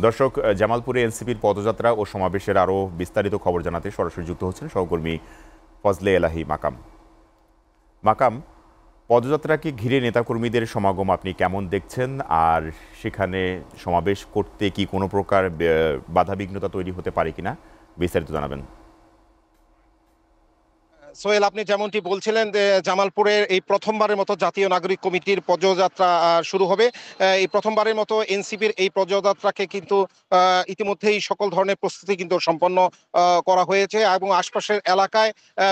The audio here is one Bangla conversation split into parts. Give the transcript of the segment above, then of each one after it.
দর্শক, জামালপুরে এনসিপির পদযাত্রা ও সমাবেশের আরও বিস্তারিত খবর জানাতে সরাসরি যুক্ত হচ্ছেন সহকর্মী ফজলে এলাহি মাকাম। মাকাম, পদযাত্রাকে ঘিরে নেতাকর্মীদের সমাগম আপনি কেমন দেখছেন? আর সেখানে সমাবেশ করতে কি কোনো প্রকার বাধাবিঘ্নতা তৈরি হতে পারে কিনা, বিস্তারিত জানাবেন। সোহেল, আপনি যেমনটি বলছিলেন যে জামালপুরের এই প্রথমবারের মতো জাতীয় নাগরিক কমিটির পদযাত্রা শুরু হবে। এই প্রথমবারের মতো এনসিপির এই পদযাত্রাকে কিন্তু ইতিমধ্যেই সকল ধরনের প্রস্তুতি কিন্তু সম্পন্ন করা হয়েছে এবং আশপাশের এলাকায়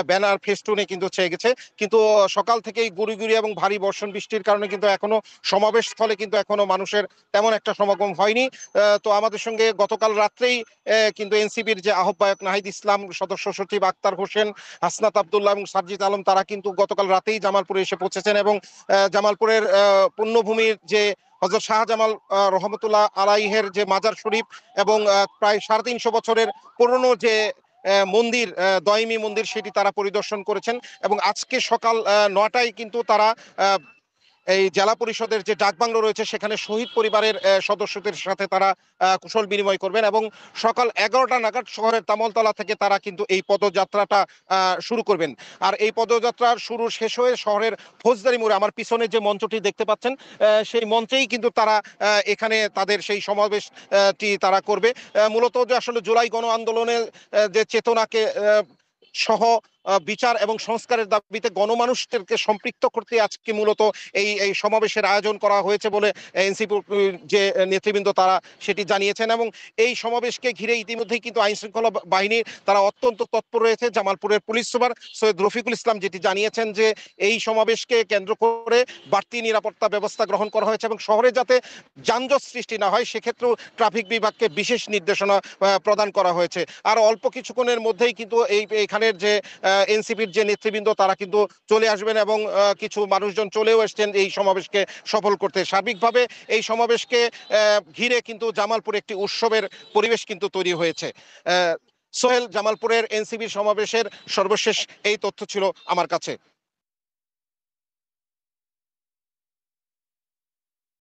ব্যানার ফেস্টুনে কিন্তু ছেয়ে গেছে। কিন্তু সকাল থেকেই গুড়ি গুড়ি এবং ভারী বর্ষণ বৃষ্টির কারণে কিন্তু এখনো সমাবেশ স্থলে কিন্তু এখনো মানুষের তেমন একটা সমাগম হয়নি। তো আমাদের সঙ্গে গতকাল রাত্রেই কিন্তু এনসিপির যে আহ্বায়ক নাহিদ ইসলাম, সদস্য সচিব আক্তার হোসেন, হাসনাত আব্দুল্লাহ এবং সারজিদ আলম তারা কিন্তু গতকাল রাতেই জামালপুরে এসে পৌঁছেছেন এবং জামালপুরের পুণ্যভূমির যে হযরত শাহজামাল রহমতুল্লাহ আলাইহের যে মাজার শরীফ এবং প্রায় ৩৫০ বছরের পুরনো যে মন্দির, দয়মি মন্দির, সেটি তারা পরিদর্শন করেছেন এবং আজকে সকাল ৯টায় কিন্তু তারা এই জেলা পরিষদের যে ডাকবাংলো রয়েছে সেখানে শহীদ পরিবারের সদস্যদের সাথে তারা কুশল বিনিময় করবেন এবং সকাল ১১টা নাগাদ শহরের তামলতলা থেকে তারা কিন্তু এই পদযাত্রাটা শুরু করবেন। আর এই পদযাত্রার শুরু শেষ হয়ে শহরের ফৌজদারি মোড়ে, আমার পিছনে যে মঞ্চটি দেখতে পাচ্ছেন, সেই মঞ্চেই কিন্তু তারা এখানে তাদের সেই সমাবেশটি তারা করবে। মূলত যে আসলে জুলাই গণ আন্দোলনের যে চেতনাকে সহ বিচার এবং সংস্কারের দাবিতে গণমানুষদেরকে সম্পৃক্ত করতে আজকে মূলত এই এই সমাবেশের আয়োজন করা হয়েছে বলে এনসিপি যে নেতৃবৃন্দ তারা সেটি জানিয়েছেন এবং এই সমাবেশকে ঘিরে ইতিমধ্যেই কিন্তু আইন শৃঙ্খলা বাহিনী তারা অত্যন্ত তৎপর রয়েছে। জামালপুরের পুলিশ সুপার সৈয়দ রফিকুল ইসলাম যেটি জানিয়েছেন যে এই সমাবেশকে কেন্দ্র করে বাড়তি নিরাপত্তা ব্যবস্থা গ্রহণ করা হয়েছে এবং শহরে যাতে যানজট সৃষ্টি না হয় সেক্ষেত্রেও ট্রাফিক বিভাগকে বিশেষ নির্দেশনা প্রদান করা হয়েছে। আর অল্প কিছুক্ষণের মধ্যেই কিন্তু এইখানের যে এনসিপির যে নেতৃবৃন্দ তারা কিন্তু চলে আসবেন এবং কিছু মানুষজন চলেও এসছেন এই সমাবেশকে সফল করতে। সার্বিকভাবে এই সমাবেশকে ঘিরে কিন্তু জামালপুরে একটি উৎসবের পরিবেশ কিন্তু তৈরি হয়েছে। সোহেল, জামালপুরের এনসিপি সমাবেশের সর্বশেষ এই তথ্য ছিল আমার কাছে।